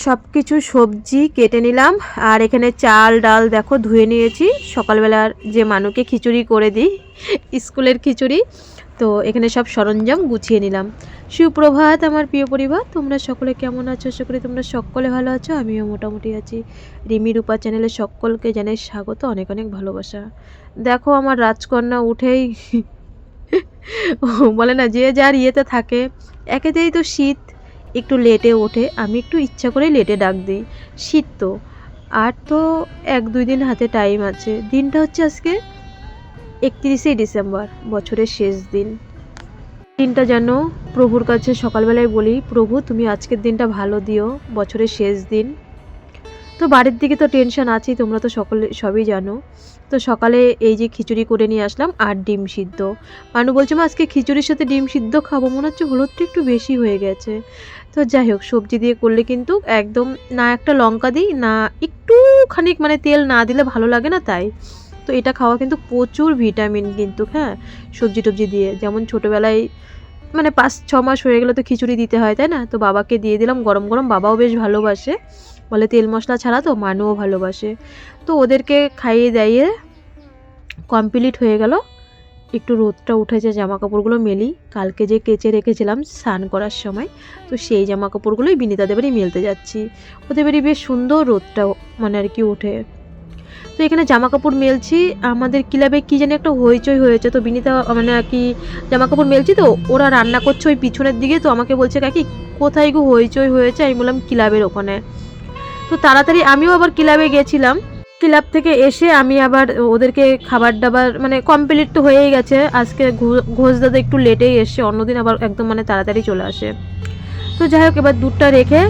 সব কিছু সবজি কেটে নিলাম। আর এখানে চাল ডাল দেখো ধুয়ে নিয়েছি, সকালবেলার যে মানুকে খিচুড়ি করে দিই, স্কুলের খিচুড়ি। তো এখানে সব সরঞ্জাম গুছিয়ে নিলাম। সুপ্রভাত আমার প্রিয় পরিবার, তোমরা সকলে কেমন আছো? আশা করি তোমরা সকলে ভালো আছো, আমিও মোটামুটি আছি। রিমি রূপা চ্যানেলে সকলকে জানাই স্বাগত, অনেক অনেক ভালোবাসা। দেখো আমার রাজকন্যা উঠেই বলে না যে যার ইয়েতে থাকে, একেতেই তো শীত, একটু লেটে ওঠে, আমি একটু ইচ্ছা করে লেটে ডাক দিই, শীত তো। আর তো 1-2 দিন হাতে টাইম আছে। দিনটা হচ্ছে আজকে 31শে ডিসেম্বর, বছরের শেষ দিন। দিনটা যেন প্রভুর কাছে সকালবেলায় বলি, প্রভু তুমি আজকের দিনটা ভালো দিও, বছরের শেষ দিন। তো বাড়ির দিকে তো টেনশন আছেই, তোমরা তো সকলে সবই জানো। তো সকালে এই যে খিচুড়ি করে নিয়ে আসলাম আর ডিম সিদ্ধ। মানু বলছে মা আজকে খিচুড়ির সাথে ডিম সিদ্ধ খাবো, মনে হচ্ছে হলুদটা একটু বেশি হয়ে গেছে। তো যাই হোক, সবজি দিয়ে করলে কিন্তু একদম না একটা লঙ্কা দিই না, একটু খানিক মানে তেল না দিলে ভালো লাগে না, তাই। তো এটা খাওয়া কিন্তু প্রচুর ভিটামিন কিন্তু, হ্যাঁ, সবজি টবজি দিয়ে। যেমন ছোটোবেলায় মানে 5-6 মাস হয়ে গেলে তো খিচুড়ি দিতে হয়, তাই না? তো বাবাকে দিয়ে দিলাম গরম গরম, বাবাও বেশ ভালোবাসে, বলে তেল মশলা ছাড়া তো, মানুও ভালোবাসে। তো ওদেরকে খাইয়ে দাইয়ে কমপ্লিট হয়ে গেল। একটু রোদটা উঠেছে, জামা কাপড়গুলো মেলি, কালকে যে কেচে রেখেছিলাম স্নান করার সময়, তো সেই জামা কাপড়গুলোই বিনিতাদের বাড়ি মেলতে যাচ্ছি। ওদের বাড়ি বেশ সুন্দর রোদটা মানে আর কি ওঠে। তো এখানে জামা কাপড় মেলছি, আমাদের ক্লাবে কি জানি একটা হইচই হয়েছে, তো বিনিতা মানে আর কি জামা কাপড় মেলছি, তো ওরা রান্না করছে ওই পিছনের দিকে। তো আমাকে বলছে কাকি কোথায় গো হইচই হয়েছে? আমি বললাম ক্লাবের ওখানে। তো তাড়াতাড়ি আমিও আবার ক্লাবে গেছিলাম। ক্লাব থেকে এসে আমি আবার ওদেরকে খাবার দাবার মানে কমপ্লিট তো হয়েই গেছে। আজকে ঘোষ দাদা একটু লেটেই এসে, অন্যদিন আবার একদম মানে তাড়াতাড়ি চলে আসে। তো যাই হোক, এবার দুধটা রেখে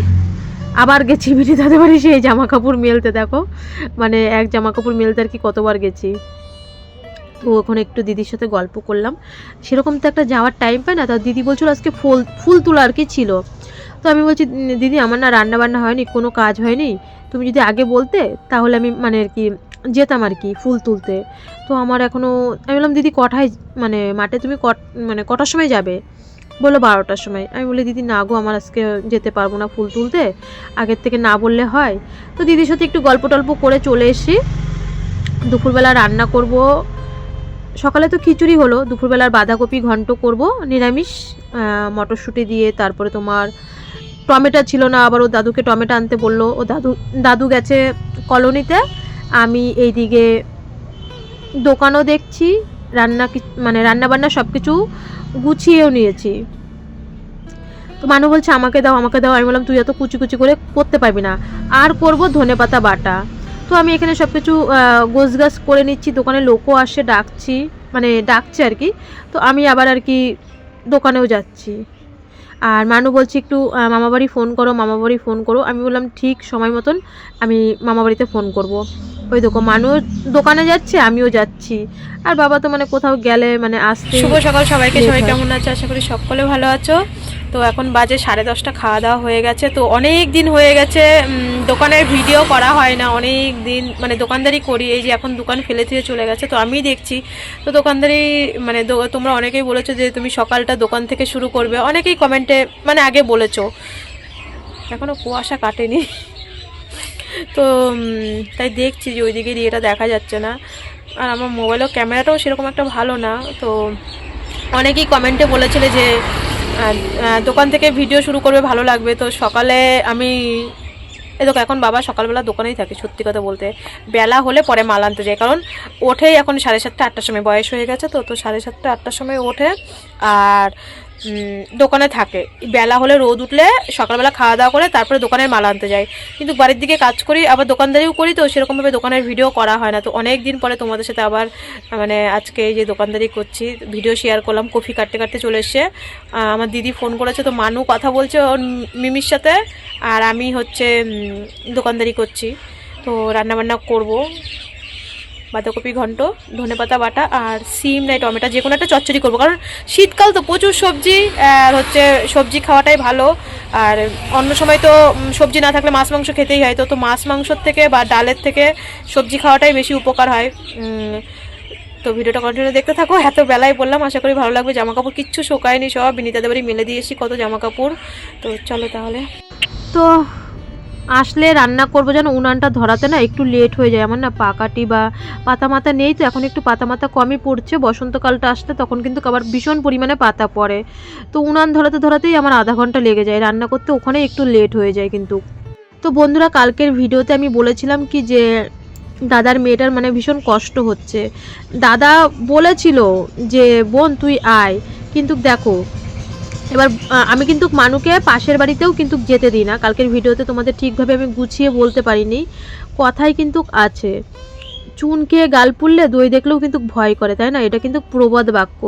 আবার গেছি বিনিতাদের বাড়ি সেই জামা কাপড় মেলতে। দেখো মানে এক জামা কাপড় মেলতে আর কি কতবার গেছি। তো ওখানে একটু দিদির সাথে গল্প করলাম, সেরকম তো একটা যাওয়ার টাইম পায় না। তা দিদি বলছিল আজকে ফুল তোলা আর কি ছিল। তো আমি বলছি দিদি আমার না রান্না বান্না হয়নি, কোনো কাজ হয়নি, তুমি যদি আগে বলতে তাহলে আমি মানে আর কি যেতাম আর কি ফুল তুলতে। তো আমার এখনও, আমি বললাম দিদি কটায় মানে মাঠে তুমি মানে কটার সময় যাবে? বললো 12টার সময়। আমি বলি দিদি না গো, আমার আজকে যেতে পারবো না ফুল তুলতে, আগের থেকে না বললে হয়? তো দিদির সাথে একটু গল্প টল্প করে চলে এসি। দুপুরবেলা রান্না করব, সকালে তো খিচুড়ি হলো, দুপুরবেলার বাঁধাকপি ঘন্ট করব নিরামিষ, মটরশুঁটি দিয়ে। তারপরে তোমার টমেটো ছিল না, আবার ও দাদুকে টমেটো আনতে বললো, ও দাদু গেছে কলোনিতে। আমি এইদিকে দোকানও দেখছি, মানে রান্না বান্না সব কিছু গুছিয়েও নিয়েছি। তো মানু বলছে আমাকে দাও আমাকে দাও। আমি বললাম তুই এত কুচি কুচি করে করতে পারবি না, আর করব ধনেপাতা বাটা। তো আমি এখানে সব কিছু গোছগাছ করে নিচ্ছি, দোকানে লোকও আসে, ডাকছে আর কি। তো আমি আবার আর কি দোকানেও যাচ্ছি। আর মানু বলছি একটু মামাবাড়ি ফোন করো, মামাবাড়ি ফোন করো। আমি বললাম ঠিক সময় মতন আমি মামাবাড়িতে ফোন করব। ওই দেখো মানু দোকানে যাচ্ছে, আমিও যাচ্ছি। আর বাবা তো মানে কোথাও গেলে মানে আসতে। শুভ সকাল সবাইকে, সবাই কেমন আছো? আশা করি সকলে ভালো আছো। তো এখন বাজে 10:30, খাওয়া দাওয়া হয়ে গেছে। তো অনেক দিন হয়ে গেছে দোকানের ভিডিও করা হয় না, অনেক দিন মানে দোকানদারি করি, এই যে এখন দোকান ফেলে দিয়ে চলে গেছে, তো আমি দেখছি। তো দোকানদারি মানে তোমরা অনেকেই বলেছো যে তুমি সকালটা দোকান থেকে শুরু করবে, অনেকেই কমেন্টে মানে আগে বলেছো, এখনও কুয়াশা কাটেনি। তো তাই দেখছি যে ওইদিকে এটা দেখা যাচ্ছে না, আর আমার মোবাইলের ক্যামেরাটাও সেরকম একটা ভালো না। তো অনেকেই কমেন্টে বলেছিলে যে দোকান থেকে ভিডিও শুরু করবে, ভালো লাগবে। তো সকালে আমি দেখো এখন বাবা সকালবেলা দোকানেই থাকে, সত্যি কথা বলতে বেলা হলে পরে মাল আনতে যায়, কারণ ওঠেই এখন 7:30-8টার সময়, বয়স হয়ে গেছে। তো 7:30-8টার সময় ওঠে আর দোকানে থাকে। বেলা হলে রোদ উঠলে সকালবেলা খাওয়া দাওয়া করে তারপরে দোকানের মাল আনতে যায়। কিন্তু বাড়ির দিকে কাজ করি, আবার দোকানদারিও করি, তো সেরকমভাবে দোকানের ভিডিও করা হয় না। তো অনেক দিন পরে তোমাদের সাথে আবার মানে আজকে এই যে দোকানদারি করছি, ভিডিও শেয়ার করলাম। কফি কাটতে কাটতে চলে এসছে, আমার দিদি ফোন করেছে, তো মানু কথা বলছে ওর মিমির সাথে, আর আমি হচ্ছে দোকানদারি করছি। তো রান্নাবান্না করব, বাঁধাকপি ঘন্ট, ধনেপাতা বাটা আর সিম নাই টমেটো, যে কোনো একটা চচ্চড়ি করবো, কারণ শীতকাল তো প্রচুর সবজি, আর হচ্ছে সবজি খাওয়াটাই ভালো। আর অন্য সময় তো সবজি না থাকলে মাছ মাংস খেতেই হয়, তো মাছ মাংসর থেকে বা ডালের থেকে সবজি খাওয়াটাই বেশি উপকার হয়। তো ভিডিওটা কন্টিনিউ দেখতে থাকো। এত বেলায় বললাম, আশা করি ভালো লাগবে। জামা কাপড় কিচ্ছু শোকায়নি, সব বিনিতাদের বাড়ি মেলে দিয়ে এসেছি, কত জামা কাপড়। তো চলো তাহলে। তো আসলে রান্না করবো যেন উনানটা ধরাতে না একটু লেট হয়ে যায়। আমার না পাকাটি বা পাতা মাতা নেই, তো এখন একটু পাতা মাতা কমই পড়ছে। বসন্তকালটা আসলে তখন কিন্তু আবার ভীষণ পরিমাণে পাতা পড়ে। তো উনান ধরাতে ধরাতেই আমার আধা ঘন্টা লেগে যায়, রান্না করতে ওখানে একটু লেট হয়ে যায় কিন্তু। তো বন্ধুরা, কালকের ভিডিওতে আমি বলেছিলাম কি যে দাদার মেয়েটার মানে ভীষণ কষ্ট হচ্ছে। দাদা বলেছিল যে বোন তুই আয়, কিন্তু দেখো এবার আমি কিন্তু মানুকে পাশের বাড়িতেও কিন্তু যেতে দিই না। কালকের ভিডিওতে তোমাদের ঠিকভাবে আমি গুছিয়ে বলতে পারিনি, কথাই কিন্তু আছে চুন খেয়ে গাল পুড়লে দই দেখলেও কিন্তু ভয় করে, তাই না? এটা কিন্তু প্রবাদ বাক্য।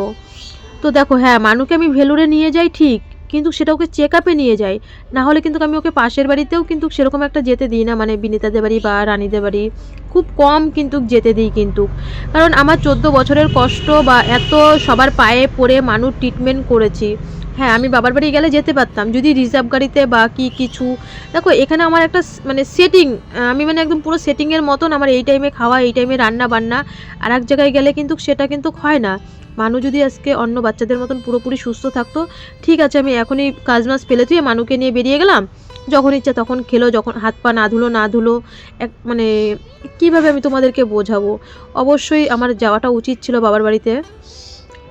তো দেখো, হ্যাঁ মানুকে আমি ভেলুরে নিয়ে যাই ঠিক, কিন্তু সেটা ওকে চেক আপে নিয়ে যাই, না হলে কিন্তু আমি ওকে পাশের বাড়িতেও কিন্তু সেরকম একটা যেতে দিই না, মানে বিনিতাদের বাড়ি বা রানীদের বাড়ি খুব কম কিন্তু যেতে দিই কিন্তু। কারণ আমার 14 বছরের কষ্ট বা এত সবার পায়ে পড়ে মানুষ ট্রিটমেন্ট করেছি। হ্যাঁ আমি বাবার বাড়ি গেলে যেতে পারতাম যদি রিজার্ভ গাড়িতে বা কি কিছু। দেখো এখানে আমার একটা মানে সেটিং, আমি মানে একদম পুরো সেটিংয়ের মতন, আমার এই টাইমে খাওয়া এই টাইমে রান্না বান্না। আর এক জায়গায় গেলে কিন্তু সেটা কিন্তু হয় না। মানু যদি আজকে অন্য বাচ্চাদের মতন পুরোপুরি সুস্থ থাকতো, ঠিক আছে আমি এখনই কাজ মাস ফেলে দিয়ে মানুকে নিয়ে বেরিয়ে গেলাম, যখন ইচ্ছা তখন খেলো, যখন হাত পা না ধুলো না ধুলো এক মানে কীভাবে আমি তোমাদেরকে বোঝাবো। অবশ্যই আমার যাওয়াটা উচিত ছিল বাবার বাড়িতে,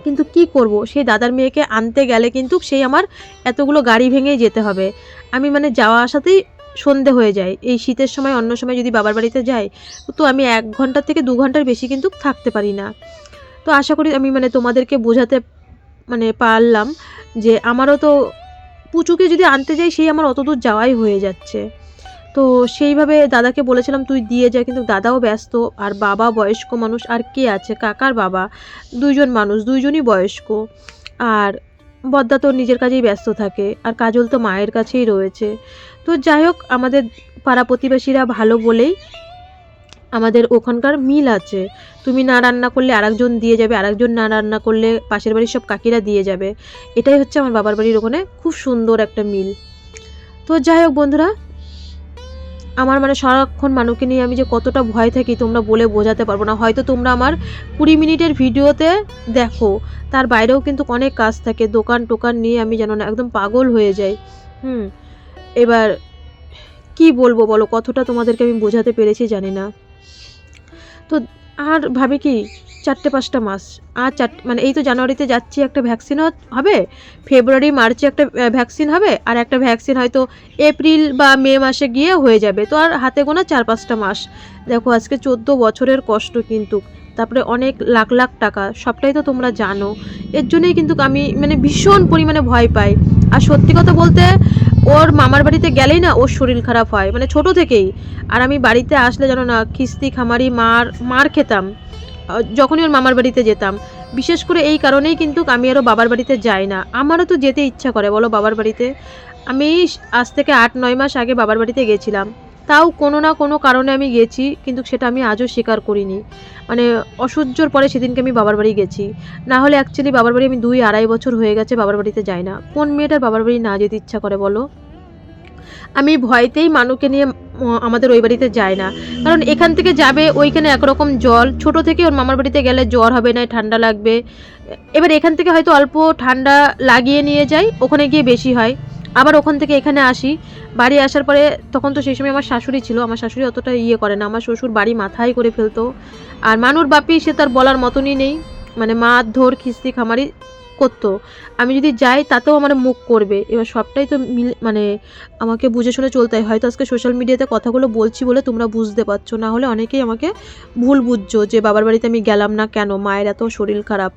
কিন্তু কি করব, সেই দাদার মেয়েকে আনতে গেলে কিন্তু সেই আমার এতগুলো গাড়ি ভেঙেই যেতে হবে। আমি মানে যাওয়া আসাতেই সন্ধে হয়ে যায়। এই শীতের সময় অন্য সময় যদি বাবার বাড়িতে যাই, তো আমি 1 ঘন্টা থেকে 2 ঘন্টার বেশি কিন্তু থাকতে পারি না। তো আশা করি আমি মানে তোমাদেরকে বোঝাতে মানে পারলাম যে আমারও তো পুচুকে যদি আনতে যাই সেই আমার অত দূর যাওয়াই হয়ে যাচ্ছে। তো সেইভাবে দাদাকে বলেছিলাম তুই দিয়ে যা, কিন্তু দাদাও ব্যস্ত, আর বাবা বয়স্ক মানুষ, আর কে আছে, কাকার বাবা, 2 জন মানুষ, 2 জনই বয়স্ক। আর বদ্দা তো নিজের কাজেই ব্যস্ত থাকে, আর কাজল তো মায়ের কাছেই রয়েছে। তো যাই হোক, আমাদের পাড়া প্রতিবেশীরা ভালো বলেই আমাদের ওখানকার মিল আছে। তুমি না রান্না করলে আরেকজন দিয়ে যাবে, আরেকজন না রান্না করলে পাশের বাড়ির সব কাকিরা দিয়ে যাবে। এটাই হচ্ছে আমার বাবার বাড়ির ওখানে খুব সুন্দর একটা মিল। তো যাই হোক বন্ধুরা, আমার মানে সারাক্ষণ মানুষকে নিয়ে আমি যে কতটা ভয় থাকি তোমরা বলে বোঝাতে পারবো না। হয়তো তোমরা আমার 20 মিনিটের ভিডিওতে দেখো, তার বাইরেও কিন্তু অনেক কাজ থাকে, দোকান টোকান নিয়ে আমি জানো না একদম পাগল হয়ে যাই। এবার কি বলবো বলো, কতটা তোমাদেরকে আমি বোঝাতে পেরেছি জানি না। তো আর ভাবি কি 4-5টা মাস, আর মানে এই তো জানুয়ারিতে যাচ্ছি, একটা ভ্যাকসিন হবে, ফেব্রুয়ারি মার্চে একটা ভ্যাকসিন হবে, আর একটা ভ্যাকসিন হয়তো এপ্রিল বা মে মাসে গিয়ে হয়ে যাবে। তো আর হাতে গোনা 4-5টা মাস। দেখো আজকে 14 বছরের কষ্ট কিন্তু, তারপরে অনেক লাখ লাখ টাকা, সবটাই তো তোমরা জানো। এর জন্যই কিন্তু আমি মানে ভীষণ পরিমাণে ভয় পাই। আর সত্যি কথা বলতে ওর মামার বাড়িতে গেলেই না ওর শরীর খারাপ হয়, মানে ছোট থেকেই। আর আমি বাড়িতে আসলে জানো না খিস্তি খামারি মার খেতাম যখনই ওর মামার বাড়িতে যেতাম। বিশেষ করে এই কারণেই কিন্তু আমি আরও বাবার বাড়িতে যাই না। আমারও তো যেতে ইচ্ছা করে বলো বাবার বাড়িতে। আমি আজ থেকে 8-9 মাস আগে বাবার বাড়িতে গেছিলাম, তাও কোনো না কোনো কারণে আমি গেছি, কিন্তু সেটা আমি আজও স্বীকার করিনি। মানে অসহ্যর পরে সেদিনকে আমি বাবার বাড়ি গেছি। না হলে অ্যাকচুয়ালি বাবার বাড়ি আমি 2-2.5 বছর হয়ে গেছে বাবার বাড়িতে যাই না। কোন মেয়েটার বাবার বাড়ি না যেতে ইচ্ছা করে বলো? আমি ভয়তেই মানুকে নিয়ে আমাদের ওই বাড়িতে যায় না। কারণ এখান থেকে যাবে ওইখানে একরকম জল, ছোট থেকে ওর মামার বাড়িতে গেলে জ্বর হবে না, ঠান্ডা লাগবে। এবার এখান থেকে হয়তো অল্প ঠান্ডা লাগিয়ে নিয়ে যাই, ওখানে গিয়ে বেশি হয়। আবার ওখান থেকে এখানে আসি, বাড়ি আসার পরে তখন তো সেই সময় আমার শাশুড়ি ছিল, আমার শাশুড়ি অতটা ইয়ে করে না, আমার শ্বশুর বাড়ি মাথায় করে ফেলতো। আর মানুর বাপি সে তার বলার মতনই নেই, মানে মারধর খিস্তি খামারি করতো। আমি যদি যাই তাতেও আমার মুখ করবে। এবার সবটাই তো মানে আমাকে বুঝে শুনে চলতে হয়। হয়তো আজকে সোশ্যাল মিডিয়াতে কথাগুলো বলছি বলে তোমরা বুঝতে পারছো, না হলে অনেকেই আমাকে ভুল বুঝছো যে বাবার বাড়িতে আমি গেলাম না কেন, মায়ের এত শরীর খারাপ।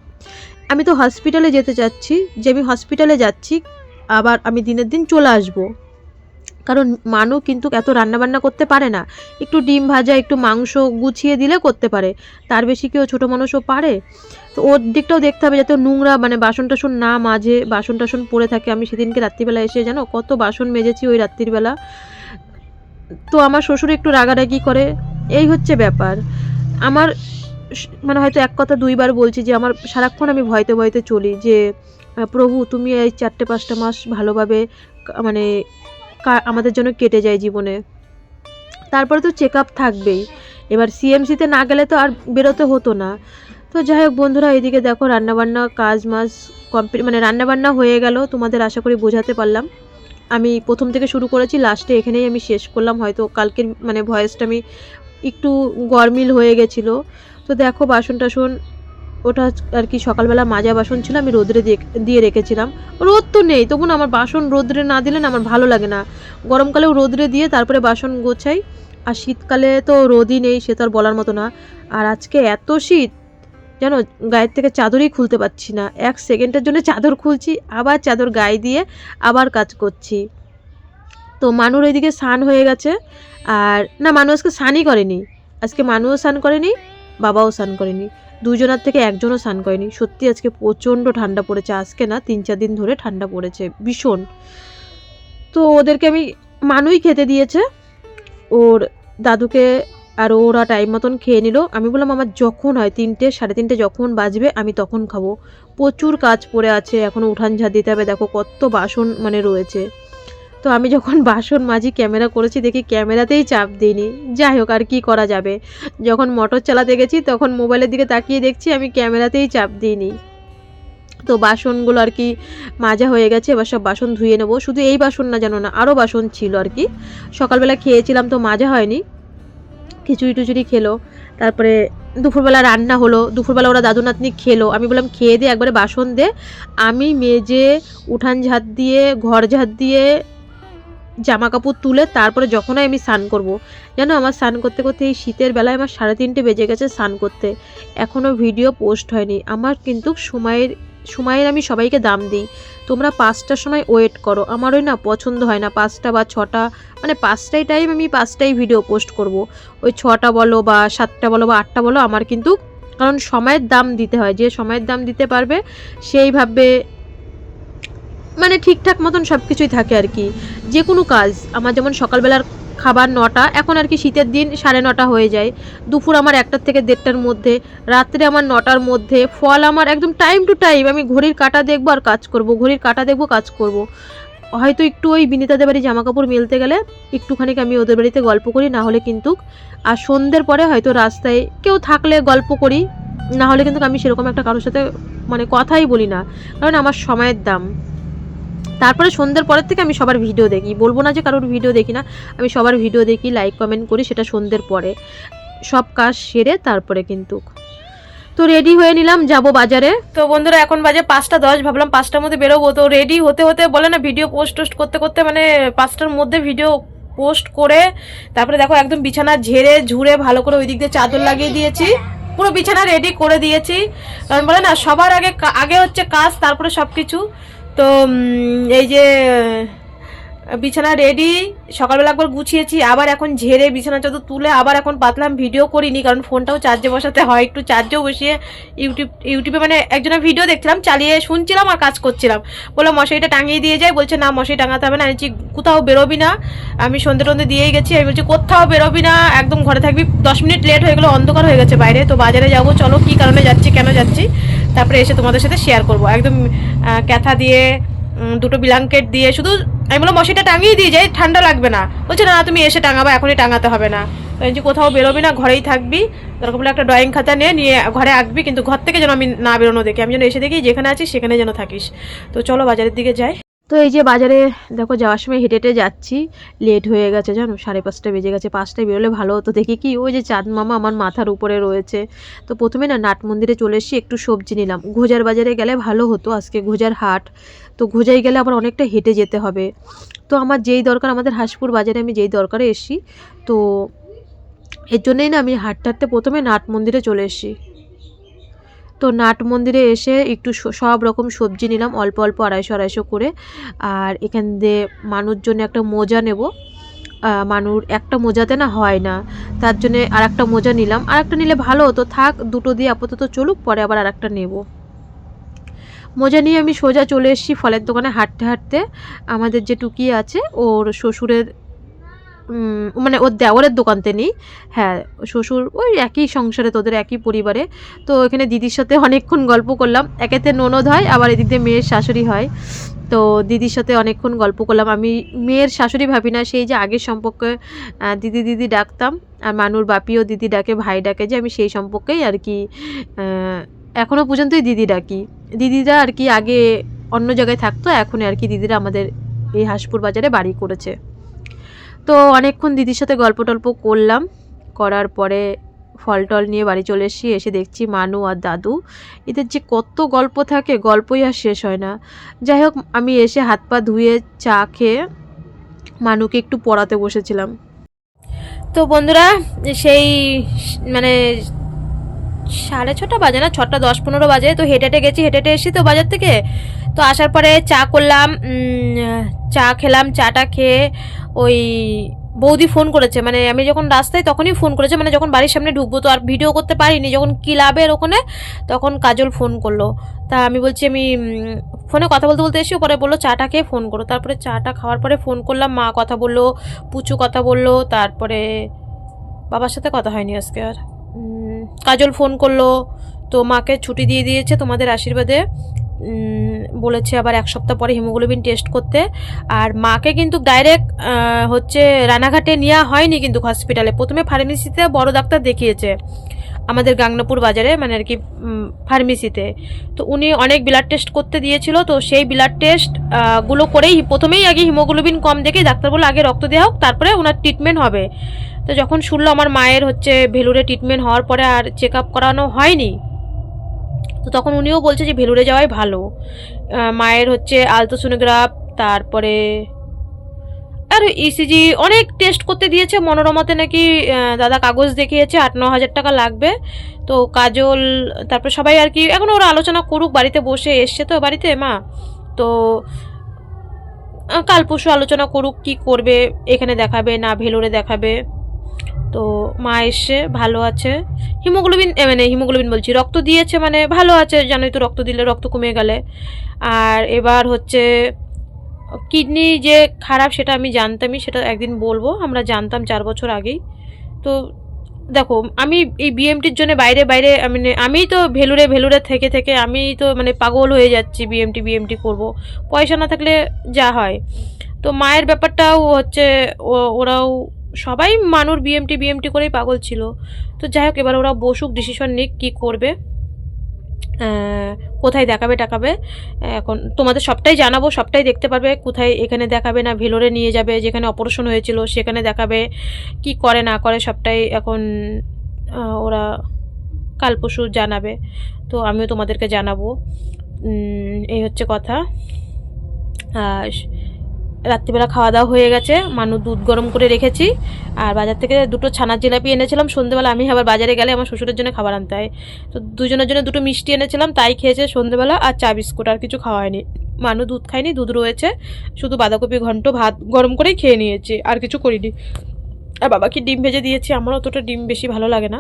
আমি তো হসপিটালে যেতে চাচ্ছি, যে আমি হসপিটালে যাচ্ছি আবার আমি দিনের দিন চলে আসবো। কারণ মানু কিন্তু এত রান্নাবান্না করতে পারে না, একটু ডিম ভাজা একটু মাংস গুছিয়ে দিলে করতে পারে, তার বেশি কেউ ছোটো মানুষও পারে? তো ওর দিকটাও দেখতে হবে যাতে নোংরা মানে বাসন টাসন না মাজে, বাসন টাসন পড়ে থাকে। আমি সেদিনকে রাত্রিবেলা এসে জানো কত বাসন মেজেছি ওই রাত্রিবেলা। তো আমার শ্বশুর একটু রাগারাগি করে, এই হচ্ছে ব্যাপার। আমার মানে হয়তো এক কথা 2 বার বলছি যে আমার সারাক্ষণ আমি ভয়তে ভয়তে চলি যে প্রভু তুমি এই 4-5টা মাস ভালোভাবে মানে আমাদের জন্য কেটে যায় জীবনে। তারপরে তো চেক আপ থাকবেই, এবার সিএমসিতে না গেলে তো আর বেরোতে হতো না। তো যাই হোক বন্ধুরা, এদিকে দেখো রান্নাবান্না কাজ মাস কমপ্লিট, মানে রান্নাবান্না হয়ে গেল, তোমাদের আশা করি বোঝাতে পারলাম। আমি প্রথম থেকে শুরু করেছি, লাস্টে এখানেই আমি শেষ করলাম। হয়তো কালকের মানে ভয়েসটা আমি একটু গরমিল হয়ে গেছিলো। তো দেখো বাসন টাসন ওটা আর কি সকালবেলা মাজা বাসন ছিল, আমি রোদ্রে দিয়ে রেখেছিলাম। রোদ তো নেই, তবু না আমার বাসন রোদ্রে না দিলে না আমার ভালো লাগে না। গরমকালেও রোদ্রে দিয়ে তারপরে বাসন গোছাই, আর শীতকালে তো রোদই নেই, সে তো আর বলার মতো না। আর আজকে এত শীত জানো, গায়ের থেকে চাদরই খুলতে পারছি না। 1 সেকেন্ডের জন্য চাদর খুলছি, আবার চাদর গায়ে দিয়ে আবার কাজ করছি। তো মানুর ওইদিকে স্নান হয়ে গেছে। আর না, মানু আজকে স্নানই করেনি। আজকে মানুও স্নান করেনি, বাবাও স্নান করেনি, দুজনের থেকে একজনও স্নান করেনি। সত্যি আজকে প্রচণ্ড ঠান্ডা পড়েছে। আজকে না 3-4 দিন ধরে ঠান্ডা পড়েছে ভীষণ। তো ওদেরকে আমি মানুই খেতে দিয়েছে, ওর দাদুকে, আর ওরা টাইম মতন খেয়ে নিল। আমি বললাম আমার যখন হয় 3টে 3:30 যখন বাজবে আমি তখন খাবো। প্রচুর কাজ পড়ে আছে, এখনও উঠান ঝাড় দিতে হবে। দেখো কত বাসন মানে রয়েছে। তো আমি যখন বাসন মাজি ক্যামেরা করেছি, দেখি ক্যামেরাতেই চাপ দিইনি। যাই হোক, আর কি করা যাবে। যখন মোটর চালাতে গেছি তখন মোবাইলের দিকে তাকিয়ে দেখছি আমি ক্যামেরাতেই চাপ দিইনি। তো বাসনগুলো আর কি মাজা হয়ে গেছে, এবার সব বাসন ধুয়ে নেবো। শুধু এই বাসন না, জানো না, আরও বাসন ছিল আর কি। সকালবেলা খেয়েছিলাম তো মাজা হয়নি, খিচুড়ি টুচুড়ি খেলো। তারপরে দুপুরবেলা রান্না হলো, দুপুরবেলা ওরা দাদু নাতনি খেলো। আমি বললাম খেয়ে দিয়ে একবারে বাসন দে, আমি মেজে উঠান ঝাড় দিয়ে ঘর ঝাড় দিয়ে জামা কাপড় তুলে তারপরে যখনই আমি স্নান করব। জানো আমার স্নান করতে করতে এই শীতের বেলায় আমার 3:30 বেজে গেছে স্নান করতে, এখনও ভিডিও পোস্ট হয়নি। আমার কিন্তু সময়ের আমি সবাইকে দাম দিই। তোমরা 5টার সময় ওয়েট করো, আমার ওই না পছন্দ হয় না 5টা বা 6টা, মানে 5টাই টাইম, আমি 5টাই ভিডিও পোস্ট করব। ওই 6টা বলো বা 7টা বলো বা 8টা বলো, আমার কিন্তু কারণ সময়ের দাম দিতে হয়। যে সময়ের দাম দিতে পারবে সেইভাবে মানে ঠিকঠাক মতন সব কিছুই থাকে আর কি। যে কোনো কাজ আমার, যেমন সকালবেলার খাবার 9টা, এখন আর কি শীতের দিন 9:30 হয়ে যায়। দুপুর আমার 1টার থেকে 1:30টার মধ্যে, রাত্রে আমার 9টার মধ্যে। ফল আমার একদম টাইম টু টাইম, আমি ঘড়ির কাঁটা দেখবো আর কাজ করব, ঘড়ির কাঁটা দেখবো কাজ করব। হয়তো একটু ওই বিনিতাদের বাড়ি জামা কাপড় মেলতে গেলে একটুখানি আমি ওদের বাড়িতে গল্প করি, না হলে কিন্তু আর সন্ধ্যের পরে হয়তো রাস্তায় কেউ থাকলে গল্প করি, না হলে কিন্তু আমি সেরকম একটা কারোর সাথে মানে কথাই বলি না, কারণ আমার সময়ের দাম। তারপরে সন্ধ্যের পরের থেকে আমি সবার ভিডিও দেখি, বলবো না যে কারোর ভিডিও দেখি না, আমি সবার ভিডিও দেখি, লাইক কমেন্ট করি, সেটা সন্ধ্যের পরে সব কাজ সেরে তারপরে কিন্তু। তো রেডি হয়ে নিলাম, যাব বাজারে। তো বন্ধুরা এখন বাজে 5:10, ভাবলাম 5টার মধ্যে বেরোবো। তো রেডি হতে হতে বলে না ভিডিও পোস্ট করতে করতে মানে 5টার মধ্যে ভিডিও পোস্ট করে তারপরে দেখো একদম বিছানা ঝেড়ে ঝুড়ে ভালো করে ওই দিক দিয়ে চাদর লাগিয়ে দিয়েছি, পুরো বিছানা রেডি করে দিয়েছি। কারণ বলে না সবার আগে হচ্ছে কাজ, তারপরে সব কিছু। তো এই যে বিছানা রেডি, সকালবেলা একবার গুছিয়েছি, আবার এখন ঝেড়ে বিছানা চাদর তুলে আবার এখন পাতলাম। ভিডিও করিনি কারণ ফোনটাও চার্জে বসাতে হয়, একটু চার্জেও বসিয়ে ইউটিউবে মানে একজনের ভিডিও দেখছিলাম, চালিয়ে শুনছিলাম আর কাজ করছিলাম। বললাম মশারিটা টাঙিয়ে দিয়ে যায়, বলছে না মশারি টাঙাতে হবে না। আমি কোথাও বেরোবি না, আমি সন্ধ্যে টন্ধে দিয়েই গেছি। আমি বলছি কোথাও বেরোবি না, একদম ঘরে থাকবি। 10 মিনিট লেট হয়ে গেলো, অন্ধকার হয়ে গেছে বাইরে। তো বাজারে যাবো, চলো কী কারণে যাচ্ছি কেন যাচ্ছি তারপরে এসে তোমাদের সাথে শেয়ার করবো। একদম ক্যাথা দিয়ে দুটো ব্ল্যাঙ্কেট দিয়ে, শুধু আমি বললাম মশারিটা টাঙিয়ে দিয়ে যাই, ঠান্ডা লাগবে না। বলছে না তুমি এসে টাঙাবা, এখনই টাঙাতে হবে না। যে কোথাও বেরোবি না, ঘরেই থাকবি, দরকার বলে একটা ড্রয়িং খাতা নিয়ে ঘরে আঁকবি, কিন্তু ঘর থেকে যেন আমি না বেরোনো দেখি, আমি যেন এসে দেখি যেখানে আছিস সেখানে যেন থাকিস। তো চলো বাজারের দিকে যাই। তো এই যে বাজারে দেখো যাওয়ার সময় হেঁটে হেঁটে যাচ্ছি, লেট হয়ে গেছে জানো, 5:30 বেজে গেছে। 5টায় বেরোলে ভালো হতো। দেখি কি ওই যে চাঁদ মামা আমার মাথার উপরে রয়েছে। তো প্রথমে না নাট মন্দিরে চলে এসেছি, একটু সবজি নিলাম। ঘোজার বাজারে গেলে ভালো হতো, আজকে ঘোজার হাট। তো ঘোজায় গেলে আবার অনেকটা হেঁটে যেতে হবে। তো আমার যেই দরকার, আমাদের হাঁসপুর বাজারে আমি যেই দরকারে এসেছি, তো এর জন্যই না আমি হাঁটতে হাঁটতে প্রথমে নাট মন্দিরে চলে এসেছি। তো নাট মন্দিরে এসে একটু সব রকম সবজি নিলাম, অল্প অল্প 250 করে। আর এখান দিয়ে মানুষ জন্য একটা মোজা নেব, মানুর একটা মোজাতে না হয় না, তার জন্যে আর একটা মোজা নিলাম। আর একটা নিলে ভালো হতো, থাক দুটো দিয়ে আপাতত চলুক, পরে আবার আর একটা নেব। মোজা নিয়ে আমি সোজা চলে এসেছি ফলের দোকানে। হাঁটতে হাঁটতে আমাদের যে টুকি আছে, ওর শ্বশুরের মানে ওর দেওরের দোকানতে নেই, হ্যাঁ শ্বশুর ওই একই সংসারে, তোদের একই পরিবারে। তো এখানে দিদির সাথে অনেকক্ষণ গল্প করলাম। একেতে ননদ হয়, আবার এদিক দিয়ে মেয়ের শাশুড়ি হয়। তো দিদির সাথে অনেকক্ষণ গল্প করলাম। আমি মেয়ের শাশুড়ি ভাবি না, সেই যে আগের সম্পর্কে দিদি দিদি ডাকতাম, আর মানুর বাপিও দিদি ডাকে, ভাই ডাকে, যে আমি সেই সম্পর্কেই আর কি এখনও পর্যন্তই দিদি ডাকি। দিদিরা আর কি আগে অন্য জায়গায় থাকতো, এখন আর কি দিদিরা আমাদের এই হাঁসপুর বাজারে বাড়ি করেছে। তো অনেকক্ষণ দিদির সাথে গল্প টল্প করলাম, করার পরে ফল টল নিয়ে বাড়ি চলে এসে দেখছি মানু আর দাদু, এদের যে কত গল্প থাকে, গল্পই আর শেষ হয় না। যাই হোক, আমি এসে হাত পা ধুয়ে চা খেয়ে মানুকে একটু পড়াতে বসেছিলাম। তো বন্ধুরা, সেই মানে 6:30 বাজে না, 6:10-15 বাজে। তো হেঁটে গেছি, হেঁটে এসেছি তো বাজার থেকে। তো আসার পরে চা করলাম, চা খেলাম। চাটা খেয়ে ওই বৌদি ফোন করেছে, মানে আমি যখন রাস্তায় তখনই ফোন করেছে, মানে যখন বাড়ির সামনে ঢুকবো তো আর ভিডিও করতে পারিনি, যখন ক্লাবের ওখানে তখন কাজল ফোন করলো। তা আমি বলছি আমি ফোনে কথা বলতে বলতে এসে পরে বললো চাটা খেয়ে ফোন করো। তারপরে চাটা খাওয়ার পরে ফোন করলাম, মা কথা বললো, পুচু কথা বললো, তারপরে বাবার সাথে কথা হয়নি আজকে আর। কাজল ফোন করলো, তো মাকে ছুটি দিয়ে দিয়েছে তোমাদের আশীর্বাদে, বলেছে আবার 1 সপ্তাহ পরে হিমোগ্লোবিন টেস্ট করতে। আর মাকে কিন্তু ডাইরেক্ট হচ্ছে রানাঘাটে নেওয়া হয়নি কিন্তু হসপিটালে, প্রথমে ফার্মেসিতে বড় ডাক্তার দেখিয়েছে আমাদের গাংনাপুর বাজারে, মানে আর কি ফার্মেসিতে। তো উনি অনেক ব্লাড টেস্ট করতে দিয়েছিল, তো সেই ব্লাড টেস্ট গুলো করেই প্রথমেই আগে হিমোগ্লোবিন কম দেখে ডাক্তার বললো আগে রক্ত দেওয়া হোক, তারপরে ওনার ট্রিটমেন্ট হবে। তো যখন শুনলো আমার মায়ের হচ্ছে ভেলুরে ট্রিটমেন্ট হওয়ার পরে আর চেক আপ করানো হয়নি, তো তখন উনিও বলছে যে ভেলুরে যাওয়াই ভালো। মায়ের হচ্ছে আলট্রাসোনোগ্রাফ, তারপরে আর ইসিজি অনেক টেস্ট করতে দিয়েছে। মনোরমাতে নাকি দাদা কাগজ দেখিয়েছে 8-9 হাজার টাকা লাগবে। তো কাজল তারপর সবাই আর কি এখন ওরা আলোচনা করুক, বাড়িতে বসে এসছে তো বাড়িতে মা, তো কাল পরশু আলোচনা করুক কি করবে, এখানে দেখাবে না ভেলোরে দেখাবে। তো মা এসে ভালো আছে, হিমোগ্লোবিন মানে হিমোগ্লোবিন বলছি রক্ত দিয়েছে, মানে ভালো আছে, জানোই তো রক্ত দিলে রক্ত কমে গেলে। আর এবার হচ্ছে কিডনি যে খারাপ সেটা আমি জানতামই, সেটা একদিন বলবো, আমরা জানতাম 4 বছর আগেই। তো দেখো আমি এই বিএমটির জন্য বাইরে বাইরে আমি তো ভেলুরে থেকে আমি তো মানে পাগল হয়ে যাচ্ছি, বিএমটি করব, পয়সা না থাকলে যা হয়। তো মায়ের ব্যাপারটাও হচ্ছে ওরাও সবাই মানুষ বিএমটি করেই পাগল ছিল। তো যাই হোক, এবার ওরা বসুক, ডিসিশন নিক কী করবে, কোথায় দেখাবে টাকাবে। এখন তোমাদের সবটাই জানাবো, সবটাই দেখতে পারবে, কোথায় এখানে দেখাবে না ভেলোরে নিয়ে যাবে, যেখানে অপারেশন হয়েছিল সেখানে দেখাবে, কি করে না করে সবটাই এখন ওরা কাল পরশু জানাবে। তো আমিও তোমাদেরকে জানাবো, এই হচ্ছে কথা। রাত্রিবেলা খাওয়া দাওয়া হয়ে গেছে, মানু দুধ গরম করে রেখেছি, আর বাজার থেকে 2টো ছানার জিলাপি এনেছিলাম। সন্ধ্যেবেলা আমি আবার বাজারে গেলে আমার শ্বশুরের জন্য খাবার আনতে হয়, তো দুজনের জন্য 2টো মিষ্টি এনেছিলাম, তাই খেয়েছে সন্ধ্যেবেলা, আর চা বিস্কুট, আর কিছু খাওয়া হয়নি। মানু দুধ খায়নি, দুধ রয়েছে, শুধু বাঁধাকপি ঘন্ট ভাত গরম করেই খেয়ে নিয়েছি, আর কিছু করিনি। আর বাবাকে ডিম ভেজে দিয়েছি, আমার অতটা ডিম বেশি ভালো লাগে না,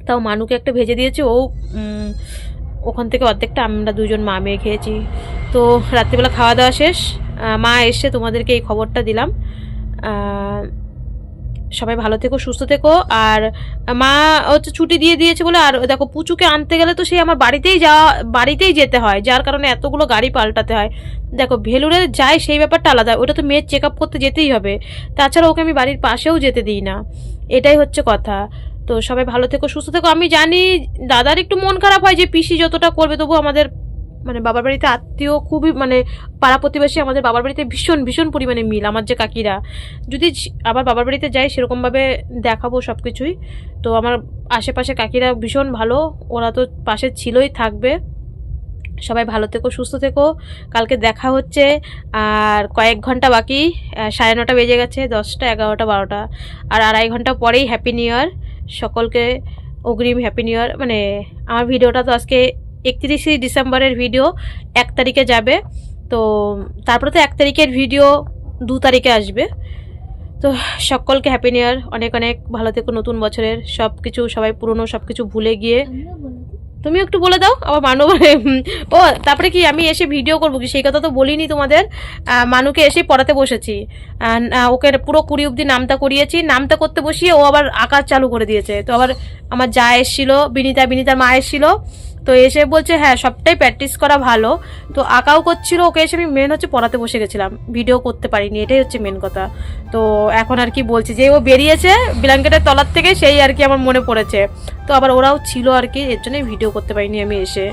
তাও মানুকে একটা ভেজে দিয়েছি, ও ওখান থেকে অর্ধেকটা আমরা দুজন মা মেয়ে খেয়েছি। তো রাত্রিবেলা খাওয়া দাওয়া শেষ, মা এসে তোমাদেরকে এই খবরটা দিলাম। সবাই ভালো থেকো, সুস্থ থেকো। আর মা হচ্ছে ছুটি দিয়ে দিয়েছে বলে, আর দেখো পুচুকে আনতে গেলে তো সেই আমার বাড়িতেই যেতে হয়, যার কারণে এতগুলো গাড়ি পাল্টাতে হয়। দেখো ভেলুরে যায় সেই ব্যাপারটা আলাদা, ওটা তো মেয়ের চেক আপ করতে যেতেই হবে, তাছাড়া ওকে আমি বাড়ির পাশেও যেতে দিই না, এটাই হচ্ছে কথা। তো সবাই ভালো থেকো, সুস্থ থেকো। আমি জানি দাদার একটু মন খারাপ হয় যে পিসি যতটা করবে, তবু আমাদের মানে বাবার বাড়িতে আত্মীয় খুবই, মানে পাড়া প্রতিবেশী আমাদের বাবার বাড়িতে ভীষণ ভীষণ পরিমাণে মিল। আমার যে কাকিরা, যদি আবার বাবার বাড়িতে যাই সেরকমভাবে দেখাবো সব কিছুই। তো আমার আশেপাশে কাকিরা ভীষণ ভালো, ওরা তো পাশে ছিলই, থাকবে। সবাই ভালো থেকো, সুস্থ থেকো, কালকে দেখা হচ্ছে। আর কয়েক ঘন্টা বাকি, 9:30 বেজে গেছে, 10টা 11টা 12টা, আর 2.5 ঘন্টা পরেই হ্যাপি নিউ ইয়ার। সকলকে অগ্রিম হ্যাপি নিউ ইয়ার। মানে আমার ভিডিওটা তো আজকে 31শে ডিসেম্বরের ভিডিও, 1 তারিখে যাবে, তো তারপরে তো 1 তারিখের ভিডিও 2 তারিখে আসবে। তো সকলকে হ্যাপি নিউ ইয়ার, অনেক অনেক ভালো থেকো নতুন বছরের। সব কিছু সবাই পুরনো সব কিছু ভুলে গিয়ে, তুমি একটু বলে দাও আবার মানু। ও তারপরে কি আমি এসে ভিডিও করবো কি, সেই কথা তো বলিনি তোমাদের। মানুকে এসে পড়াতে বসেছি, ওকে পুরো 20 অবধি নামতা করিয়েছি, নামতা করতে বসিয়ে ও আবার আঁকা চালু করে দিয়েছে। তো আবার আমার যা এসেছিল, বিনিতার মা এসেছিল, তো এসে বলছে হ্যাঁ সবটাই প্র্যাকটিস করা ভালো। তো আঁকাও করছিল, ওকে এসে আমি মেন হচ্ছে পড়াতে বসে গেছিলাম, ভিডিও করতে পারিনি, এটাই হচ্ছে মেন কথা। তো এখন আর কি বলছি যে ও বেরিয়েছে ব্ল্যাঙ্কেটের তলার থেকে, সেই আর কি আমার মনে পড়েছে। তো আবার ওরাও ছিল আর কি, এর জন্যই ভিডিও করতে পারিনি আমি এসে।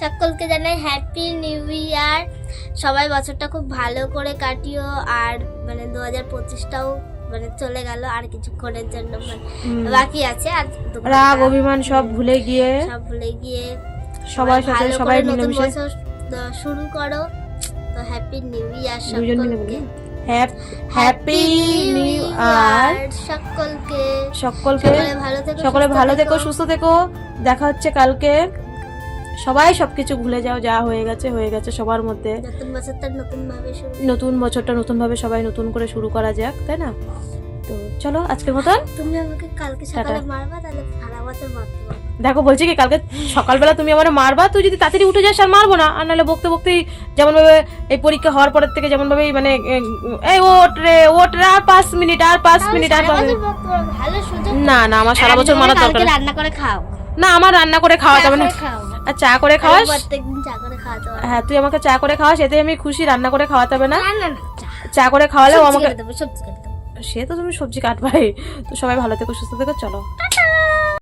সকলকে জানাই হ্যাপি নিউ ইয়ার। সবাই বছরটা খুব ভালো করে কাটিও। আর মানে 2025টাও মানে চলে গেল, আর কিছুক্ষণের জন্য মানে বাকি আছে। আর রাগ অভিমান সব ভুলে গিয়ে সবার সাথে ভালো সবাই করে নতুন মিলেমিশে বছর শুরু করো। তো হ্যাপি নিউ ইয়ার দুজন মিলে সকলকে। বলি হ্যাপি নিউ ইয়ার সকলকে। সকলকে। সকলে ভালো থেকো, সুস্থ থেকো। দেখা হচ্ছে কালকে। সবাই সবকিছু ভুলে যাও, যা হয়ে গেছে হয়ে গেছে সবার মধ্যে। নতুন বছরটা নতুন ভাবে শুরু, নতুন বছরটা নতুন ভাবে সবাই নতুন করে শুরু করা যাক, তাই না? তো চলো আজকের মতন তুমি আমাকে কালকে সকালে মারবা, তাহলে সারা বছর মারতে পারবো। দেখো বলছি কি, কালকে সকালবেলা তুমি আমার মারবা, তুই যদি তাড়াতাড়ি উঠে যাস আর মারবো না, আর নাহলে বকতে বকতেই যেমন ভাবে এই পরীক্ষা হওয়ার পরের থেকে যেমন ভাবে মানে এই ওঠ রে আর 5 মিনিট আর 5 মিনিট আর 5 মিনিট। ভালো সুযোগ। না না, আমার সারা বছর মারার দরকার নেই। রান্না করে খাও না, আমার রান্না করে খাওয়া যাবে না। আর চা করে খাওয়াস? প্রত্যেকদিন চা করে খাওয়াতে পারো। হ্যাঁ, তুই আমাকে চা করে খাওয়াস, এতে আমি খুশি। রান্না করে খাওয়াতে হবে না। না না না, চা করে খাওয়ালেও আমাকে, সবজি কেটে দেবো। সে তো তুমি সবজি কাটবাই। তো সবাই ভালো থেকো, সুস্থ থেকো, চলো।